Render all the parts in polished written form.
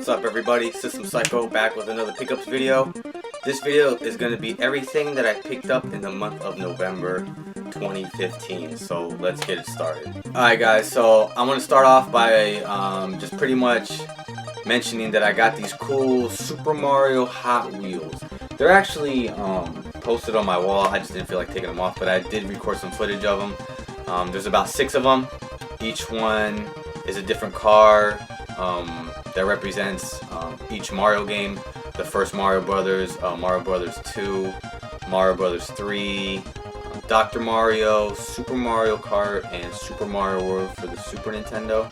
What's up everybody, SystemSykos back with another pickups video. This video is going to be everything that I picked up in the month of November 2015, so let's get it started. Alright guys, so I'm going to start off by just pretty much mentioning that I got these cool Super Mario Hot Wheels. They're actually posted on my wall. I just didn't feel like taking them off, but I did record some footage of them. There's about 6 of them. Each one is a different car that represents each Mario game. The first Mario Brothers, Mario Brothers 2, Mario Brothers 3, Dr. Mario, Super Mario Kart, and Super Mario World for the Super Nintendo.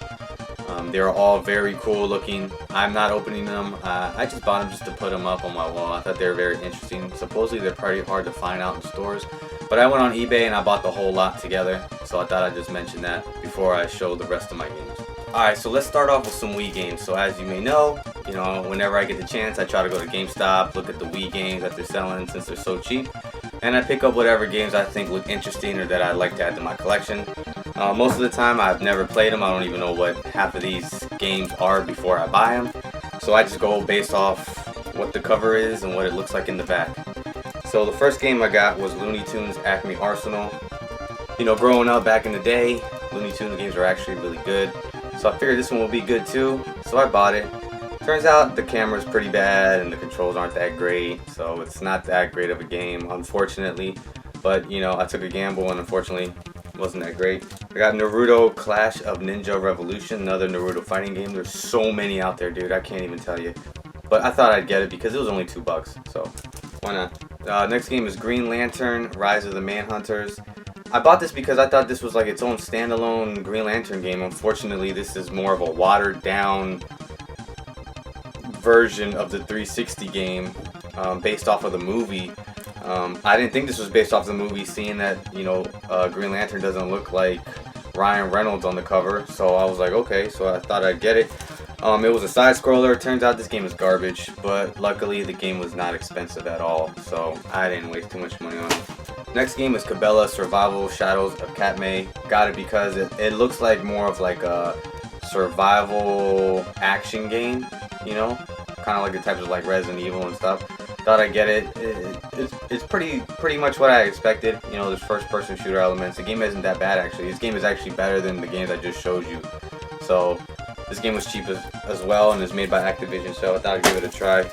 They're all very cool looking. I'm not opening them. I just bought them just to put them up on my wall. I thought they were very interesting. Supposedly they're pretty hard to find out in stores, but I went on eBay and I bought the whole lot together, so I thought I'd just mention that before I show the rest of my games. Alright, so let's start off with some Wii games. So as you may know, whenever I get the chance, I try to go to GameStop, look at the Wii games that they're selling since they're so cheap, and I pick up whatever games I think look interesting or that I'd like to add to my collection. Most of the time I've never played them. I don't even know what half of these games are before I buy them. So I just go based off what the cover is and what it looks like in the back. So the first game I got was Looney Tunes Acme Arsenal. Growing up back in the day, Looney Tunes games were actually really good. So I figured this one will be good too, so I bought it. Turns out the camera's pretty bad and the controls aren't that great, so it's not that great of a game, unfortunately. But, I took a gamble and unfortunately it wasn't that great. I got Naruto Clash of Ninja Revolution, another Naruto fighting game. There's so many out there, dude, I can't even tell you. But I thought I'd get it because it was only $2, so why not? Next game is Green Lantern Rise of the Manhunters. I bought this because I thought this was like its own standalone Green Lantern game. Unfortunately, this is more of a watered down version of the 360 game based off of the movie. I didn't think this was based off the movie, seeing that, Green Lantern doesn't look like Ryan Reynolds on the cover. So I was like, okay, so I thought I'd get it. It was a side scroller. Turns out this game is garbage, but luckily the game was not expensive at all, so I didn't waste too much money on it. Next game is Cabela Survival Shadows of Katmai. Got it because it looks like more of like a survival action game, kind of like the types of like Resident Evil and stuff. Thought I'd get it. It's pretty much what I expected. There's first person shooter elements. The game isn't that bad actually. This game is actually better than the games I just showed you. So this game was cheap as well and is made by Activision, so I thought I'd give it a try.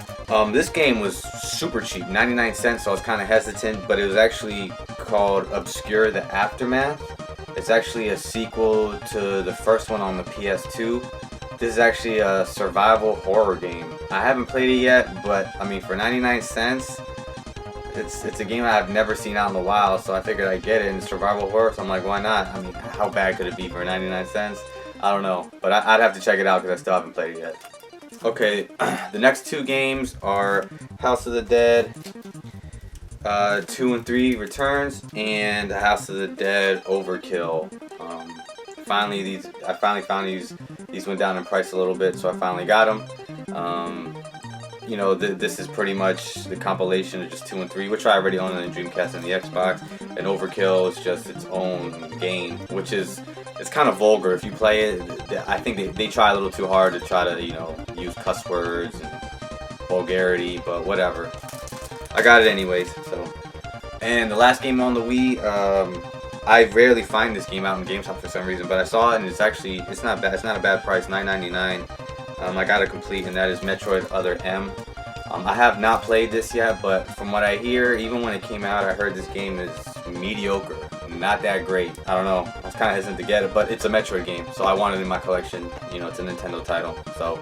This game was super cheap, 99 cents, so I was kind of hesitant, but it was actually called Obscure the Aftermath. It's actually a sequel to the first one on the PS2. This is actually a survival horror game. I haven't played it yet, but I mean, for 99 cents, it's a game I've never seen out in the wild, so I figured I'd get it. And survival horror, so I'm like, why not? I mean, how bad could it be for 99 cents? I don't know, but I'd have to check it out because I still haven't played it yet. Okay, the next 2 games are House of the Dead 2 and 3 Returns and House of the Dead Overkill. I finally found these went down in price a little bit, so I finally got them. This is pretty much the compilation of just 2 and 3, which I already own on the Dreamcast and the Xbox. And Overkill is just its own game, which is, it's kind of vulgar. If you play it, I think they try a little too hard to try to, use cuss words and vulgarity, but whatever. I got it anyways, so. And the last game on the Wii, I rarely find this game out in GameStop for some reason, but I saw it and it's not bad. It's not a bad price, $9.99. I got it complete, and that is Metroid Other M. I have not played this yet, but from what I hear, even when it came out, I heard this game is mediocre, not that great. I don't know, I was kind of hesitant to get it, but it's a Metroid game, so I want it in my collection. It's a Nintendo title, so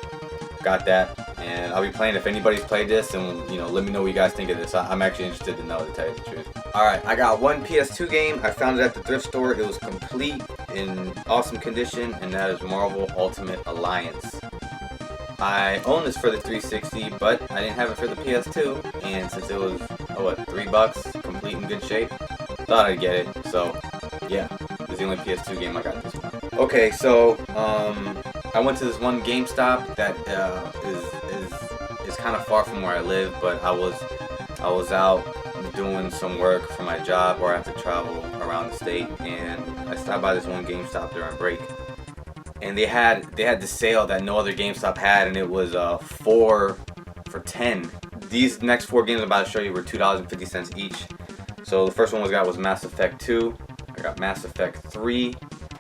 got that, and I'll be playing. If anybody's played this, and let me know what you guys think of this. I'm actually interested to know, to tell you the truth. Alright, I got one PS2 game. I found it at the thrift store. It was complete, in awesome condition, and that is Marvel Ultimate Alliance. I own this for the 360, but I didn't have it for the PS2, and since it was, $3, complete in good shape, thought I'd get it. So yeah, it's the only PS2 game I got this one. Okay, so I went to this one GameStop that is kind of far from where I live, but I was out doing some work for my job where I have to travel around the state, and I stopped by this one GameStop during break. and they had the sale that no other GameStop had, and it was 4 for $10. These next 4 games I'm about to show you were $2.50 each. So the first one was Mass Effect 2. I got Mass Effect 3.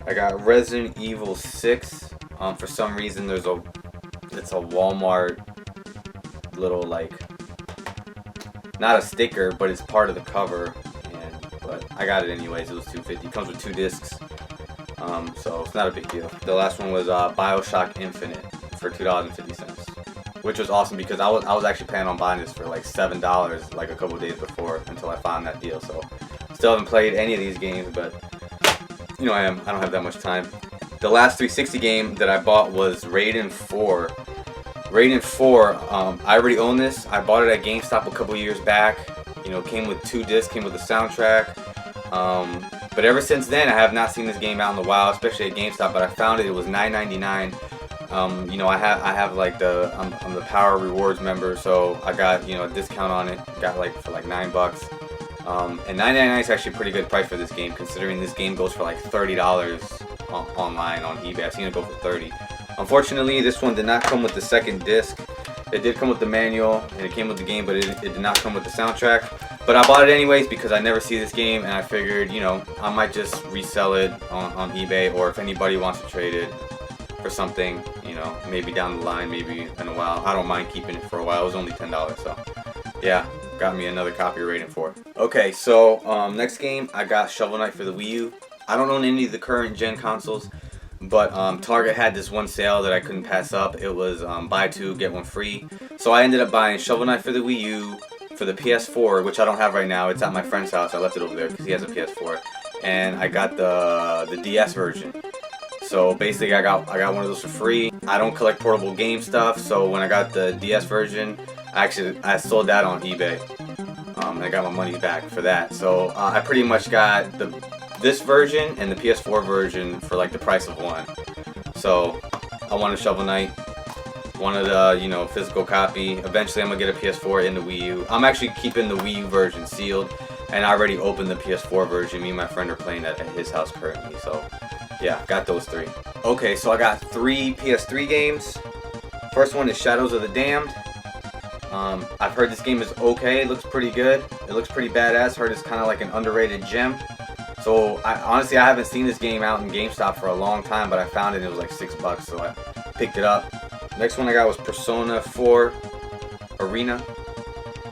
I got Resident Evil 6. For some reason it's a Walmart little, like, not a sticker, but it's part of the cover. But I got it anyways. It was $2.50. It comes with 2 discs. So it's not a big deal. The last one was BioShock Infinite for $2.50, which was awesome because I was actually planning on buying this for like $7 like a couple days before until I found that deal. So still haven't played any of these games, but you know I don't have that much time. The last 360 game that I bought was Raiden 4. Raiden 4, I already own this. I bought it at GameStop a couple years back. You know, came with 2 discs, came with the soundtrack. But ever since then, I have not seen this game out in a while, especially at GameStop. But I found it. It was $9.99. You know, I have like I'm the Power Rewards member, so I got, you know, a discount on it. Got like for like $9. And $9.99 is actually a pretty good price for this game, considering this game goes for like $30 online on eBay. I've seen it go for $30. Unfortunately, this one did not come with the second disc. It did come with the manual and it came with the game, but it did not come with the soundtrack. But I bought it anyways because I never see this game, and I figured, you know, I might just resell it on eBay, or if anybody wants to trade it for something, you know, maybe down the line, maybe in a while. I don't mind keeping it for a while. It was only $10, so yeah, got me another copy of Raiden 4. Okay, so next game, I got Shovel Knight for the Wii U. I don't own any of the current gen consoles, but Target had this one sale that I couldn't pass up. It was buy 2, get 1 free. So I ended up buying Shovel Knight for the Wii U, for the PS4, which I don't have right now. It's at my friend's house. I left it over there because he has a PS4. And I got the DS version. So basically I got one of those for free. I don't collect portable game stuff, so when I got the DS version, I sold that on eBay. I got my money back for that. So I pretty much got this version and the PS4 version for like the price of one. So I wanted Shovel Knight, wanted a, you know, physical copy. Eventually I'm gonna get a PS4 and the Wii U. I'm actually keeping the Wii U version sealed, and I already opened the PS4 version. Me and my friend are playing that at his house currently. So yeah, got those 3. Okay, so I got 3 PS3 games. First one is Shadows of the Damned. I've heard this game is okay. It looks pretty good. It looks pretty badass. Heard it's kind of like an underrated gem. So honestly, I haven't seen this game out in GameStop for a long time, but I found it and it was like $6, so I picked it up. Next one I got was Persona 4 Arena.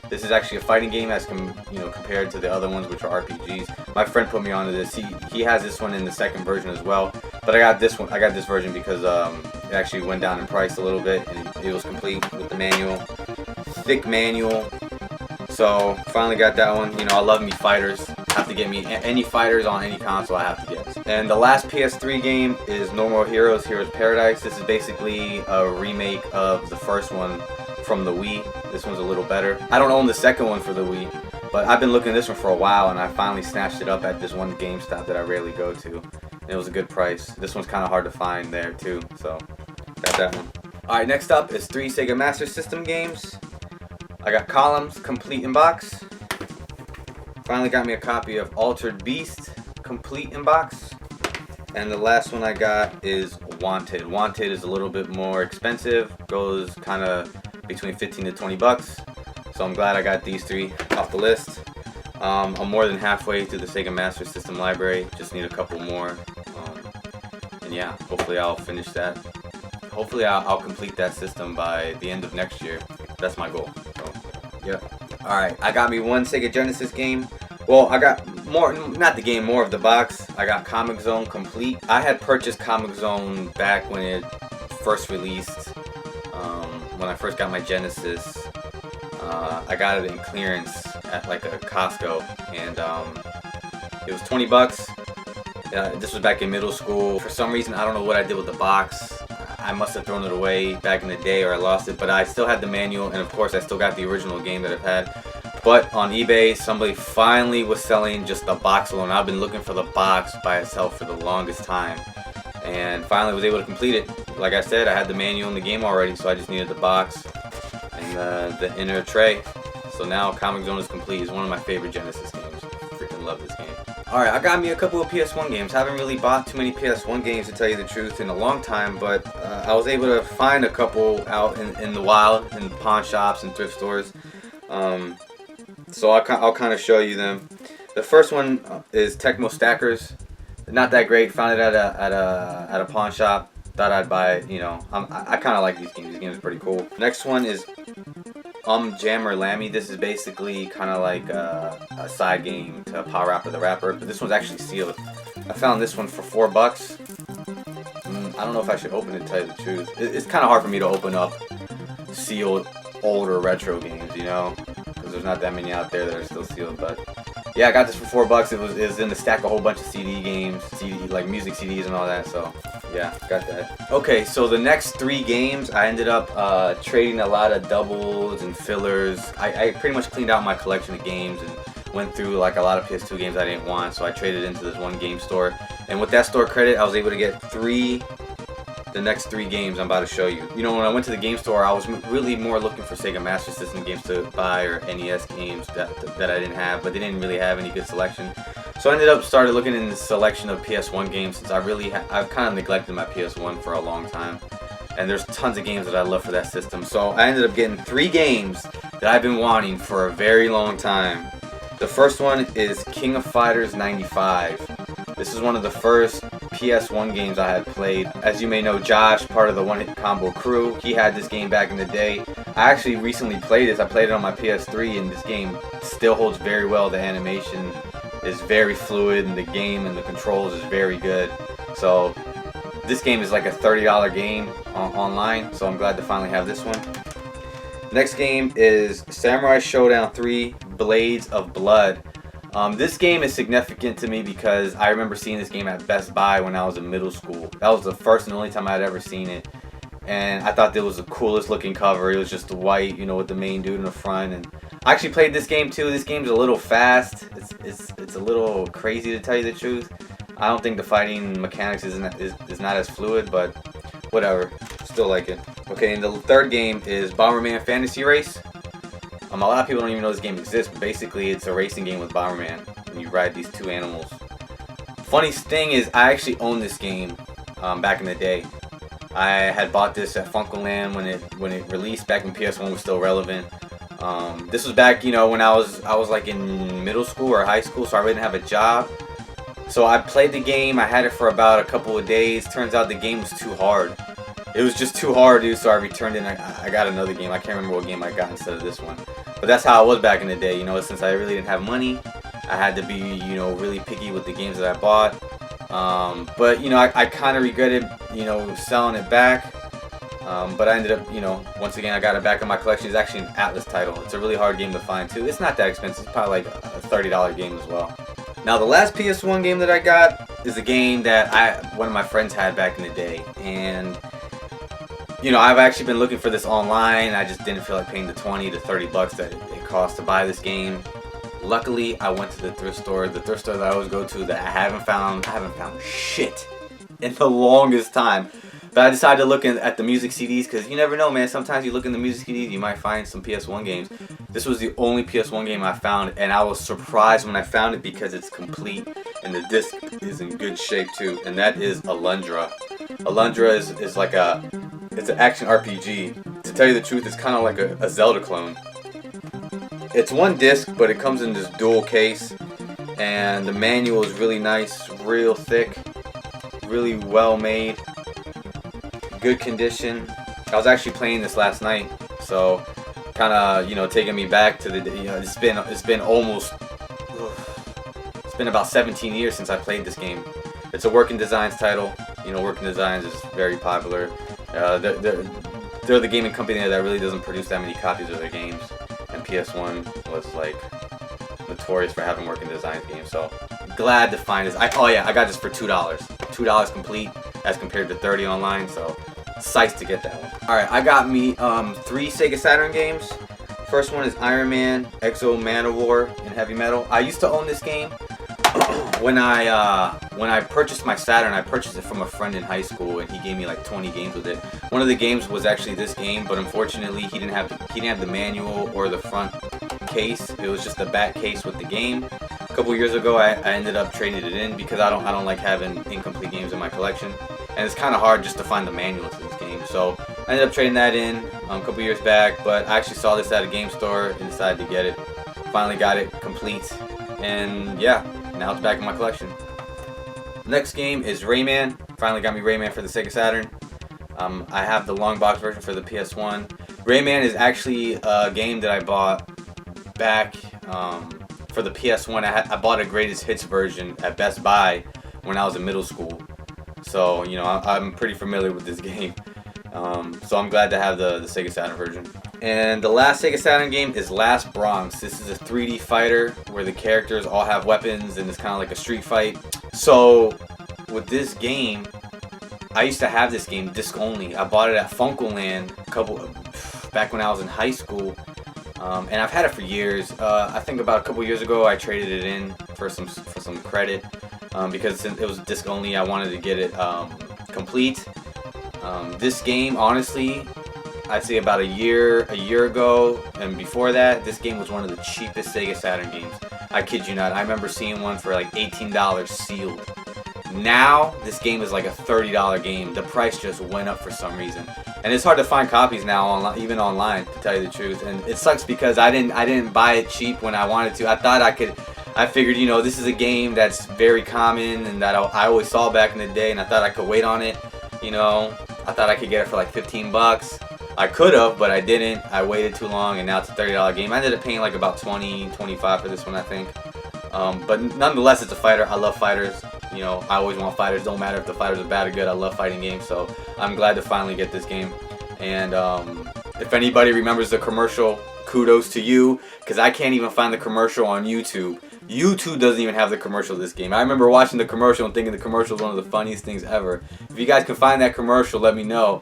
This is actually a fighting game as compared to the other ones, which are RPGs. My friend put me onto this. He has this one in the second version as well, but I got this one. I got this version because it actually went down in price a little bit, and it was complete with the manual, thick manual. So finally got that one. You know, I love me fighters. Have to get me any fighters on any console. I have to get. And the last PS3 game is No More Heroes: Heroes Paradise. This is basically a remake of the first one from the Wii. This one's a little better. I don't own the second one for the Wii, but I've been looking at this one for a while, and I finally snatched it up at this one GameStop that I rarely go to. And it was a good price. This one's kind of hard to find there too, so got that one. Alright, next up is 3 Sega Master System games. I got Columns complete in box. Finally got me a copy of Altered Beast complete in box. And the last one I got is Wanted. Wanted is a little bit more expensive, goes kind of between 15 to 20 bucks. So I'm glad I got these 3 off the list. I'm more than halfway through the Sega Master System library, just need a couple more. And yeah, hopefully I'll finish that. Hopefully I'll complete that system by the end of next year. That's my goal. So, yeah. Alright, I got me 1 Sega Genesis game. Well, I got more, not the game, more of the box. I got Comic Zone complete. I had purchased Comic Zone back when it first released. When I first got my Genesis, I got it in clearance at like a Costco, and it was 20 bucks. This was back in middle school. For some reason, I don't know what I did with the box. I must have thrown it away back in the day, or I lost it, but I still had the manual, and of course I still got the original game that I've had. But on eBay, somebody finally was selling just the box alone. I've been looking for the box by itself for the longest time, and finally was able to complete it. Like I said, I had the manual and the game already, so I just needed the box and the inner tray. So now Comic Zone is complete. It's one of my favorite Genesis games. Freaking love this game. Alright, I got me a couple of PS1 games. Haven't really bought too many PS1 games to tell you the truth in a long time, but I was able to find a couple out in the wild, in pawn shops and thrift stores. So I'll kind of show you them. The first one is Tecmo Stackers. Not that great. Found it at a pawn shop. Thought I'd buy it. You know, I kind of like these games. These games are pretty cool. Next one is Jammer Lammy. This is basically kind of like a side game to Power Rapper the Rapper, but this one's actually sealed. I found this one for $4. I don't know if I should open it to tell you the truth. It's kind of hard for me to open up sealed older retro games, you know, because there's not that many out there that are still sealed. But yeah, I got this for $4. It was in the stack a whole bunch of CD games, like music CDs and all that. So yeah, got that. Okay, so the next 3 games, I ended up trading a lot of doubles and fillers. I pretty much cleaned out my collection of games and went through like a lot of PS2 games I didn't want, so I traded into this one game store. And with that store credit, I was able to get the next 3 games I'm about to show you. You know, when I went to the game store, I was really more looking for Sega Master System games to buy or NES games that I didn't have, but they didn't really have any good selection. So I started looking in the selection of PS1 games since I've kind of neglected my PS1 for a long time. And there's tons of games that I love for that system. So I ended up getting 3 games that I've been wanting for a very long time. The first one is King of Fighters 95. This is one of the first PS1 games I had played. As you may know, Josh, part of the One Hit Combo crew, he had this game back in the day. I actually recently played this. I played it on my PS3, and this game still holds very well. The animation is very fluid, and the game and the controls is very good. So this game is like a $30 game online, so I'm glad to finally have this one. Next game is Samurai Showdown 3 Blades of Blood. This game is significant to me because I remember seeing this game at Best Buy when I was in middle school. That was the first and only time I'd ever seen it. And I thought it was the coolest looking cover. It was just white, you know, with the main dude in the front. And I actually played this game too. This game's a little fast. It's a little crazy to tell you the truth. I don't think the fighting mechanics is not as fluid, but whatever. Still like it. Okay, and the third game is Bomberman Fantasy Race. A lot of people don't even know this game exists, but basically it's a racing game with Bomberman, and you ride these 2 animals. Funniest thing is, I actually owned this game back in the day. I had bought this at Funkoland when it released, back when PS1 was still relevant. This was back, you know, when I was like in middle school or high school, so I really didn't have a job. So I played the game. I had it for about a couple of days. Turns out the game was too hard. It was just too hard, dude, so I returned it and I got another game. I can't remember what game I got instead of this one. But that's how I was back in the day, you know, since I really didn't have money. I had to be, you know, really picky with the games that I bought. But, you know, I kind of regretted, you know, selling it back. But I ended up, you know, once again, I got it back in my collection. It's actually an Atlas title. It's a really hard game to find, too. It's not that expensive. It's probably like a $30 game as well. Now, the last PS1 game that I got is a game that one of my friends had back in the day. And you know, I've actually been looking for this online. I just didn't feel like paying the $20 to $30 that it costs to buy this game. Luckily, I went to the thrift store that I always go to, that I haven't found shit in the longest time. But I decided to look at the music CDs, because you never know, man. Sometimes you look in the music CDs, you might find some PS1 games. This was the only PS1 game I found, and I was surprised when I found it because it's complete and the disc is in good shape too. And that is Alundra. Alundra is like it's an action RPG. To tell you the truth, it's kind of like a Zelda clone. It's one disc, but it comes in this dual case, and the manual is really nice, real thick, really well made, good condition. I was actually playing this last night, so kind of, you know, taking me back to the, you know, it's been about 17 years since I played this game. It's a Working Designs title. You know, Working Designs is very popular. They're the gaming company that really doesn't produce that many copies of their games, and PS1 was like notorious for having Working Designs games. So glad to find this. I got this for $2. $2 complete as compared to $30 online. So psyched to get that one. All right, I got me 3 Sega Saturn games. First one is Iron Man, Exo Manowar, and Heavy Metal. I used to own this game. When I purchased my Saturn, I purchased it from a friend in high school, and he gave me like 20 games with it. One of the games was actually this game, but unfortunately he didn't have the manual or the front case. It was just the back case with the game. couple years ago, I ended up trading it in because I don't like having incomplete games in my collection, and it's kind of hard just to find the manual to this game. So I ended up trading that in a couple years back, but I actually saw this at a game store and decided to get it. Finally got it complete, and yeah, now it's back in my collection. Next game is Rayman. Finally got me Rayman for the Sega Saturn. I have the long box version for the PS1. Rayman is actually a game that I bought back for the PS1. I bought a greatest hits version at Best Buy when I was in middle school. So, you know, I'm pretty familiar with this game. So I'm glad to have the Sega Saturn version. And the last Sega Saturn game is Last Bronx. This is a 3D fighter where the characters all have weapons and it's kind of like a street fight. So with this game, I used to have this game disc only. I bought it at Funkoland back when I was in high school, and I've had it for years. I think about a couple years ago I traded it in for some credit because since it was disc only, I wanted to get it complete. This game, honestly, I'd say about a year ago and before that, this game was one of the cheapest Sega Saturn games. I kid you not. I remember seeing one for like $18 sealed. Now, this game is like a $30 game. The price just went up for some reason. And it's hard to find copies now, even online, to tell you the truth. And it sucks because I didn't buy it cheap when I wanted to. I figured, you know, this is a game that's very common and that I always saw back in the day, and I thought I could wait on it. You know, I thought I could get it for like 15 bucks. I could have, but I didn't. I waited too long, and now it's a $30 game. I ended up paying like about $20, $25 for this one, I think. But nonetheless, it's a fighter. I love fighters. You know, I always want fighters. Don't matter if the fighters are bad or good. I love fighting games, so I'm glad to finally get this game. And if anybody remembers the commercial, kudos to you, because I can't even find the commercial on YouTube. YouTube doesn't even have the commercial of this game. I remember watching the commercial and thinking the commercial is one of the funniest things ever. If you guys can find that commercial, let me know.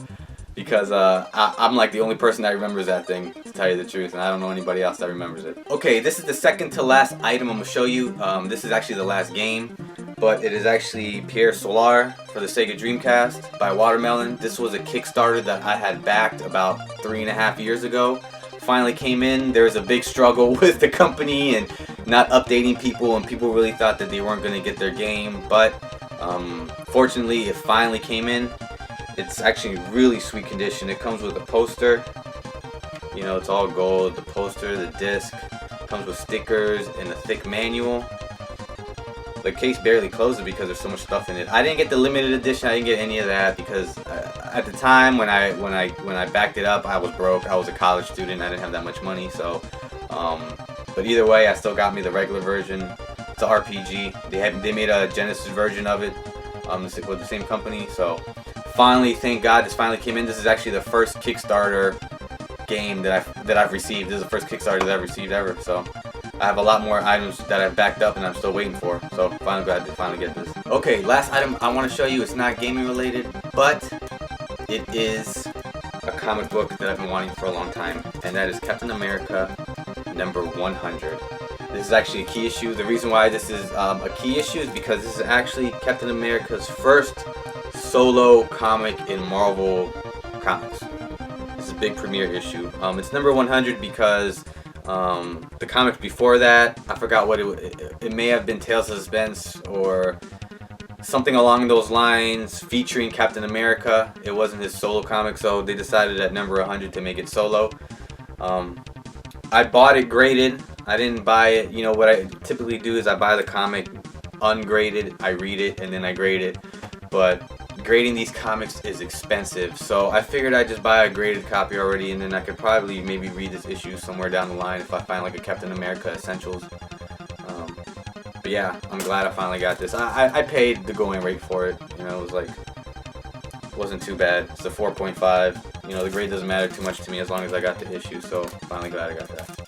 Because I'm like the only person that remembers that thing, to tell you the truth, and I don't know anybody else that remembers it. Okay, this is the second to last item I'm going to show you. This is actually the last game, but it is actually Pierre Solar for the Sega Dreamcast by Watermelon. This was a Kickstarter that I had backed about 3.5 years ago. Finally came in. There was a big struggle with the company and not updating people, and people really thought that they weren't going to get their game, but fortunately it finally came in. It's actually really sweet condition. It comes with a poster. You know, it's all gold. The poster, the disc, comes with stickers and a thick manual. The case barely closes because there's so much stuff in it. I didn't get the limited edition. I didn't get any of that because at the time when I backed it up, I was broke. I was a college student. I didn't have that much money. So, but either way, I still got me the regular version. It's an RPG. They made a Genesis version of it with the same company. So. Finally, thank God, this finally came in. This is actually the first Kickstarter game that I've received. This is the first Kickstarter that I've received ever. So I have a lot more items that I've backed up and I'm still waiting for. So finally glad to finally get this. Okay, last item I want to show you. It's not gaming related, but it is a comic book that I've been wanting for a long time, and that is Captain America number 100. This is actually a key issue. The reason why this is a key issue is because this is actually Captain America's first solo comic in Marvel Comics. This is a big premiere issue. It's number 100 because the comics before that, I forgot what it may have been Tales of Suspense or something along those lines featuring Captain America. It wasn't his solo comic, so they decided at number 100 to make it solo. I bought it graded. I didn't buy it. You know what I typically do is I buy the comic ungraded, I read it, and then I grade it. But grading these comics is expensive, so I figured I'd just buy a graded copy already, and then I could probably maybe read this issue somewhere down the line if I find like a Captain America Essentials. But yeah, I'm glad I finally got this. I paid the going rate for it. You know, it wasn't too bad. It's a 4.5. You know, the grade doesn't matter too much to me as long as I got the issue, so finally glad I got that.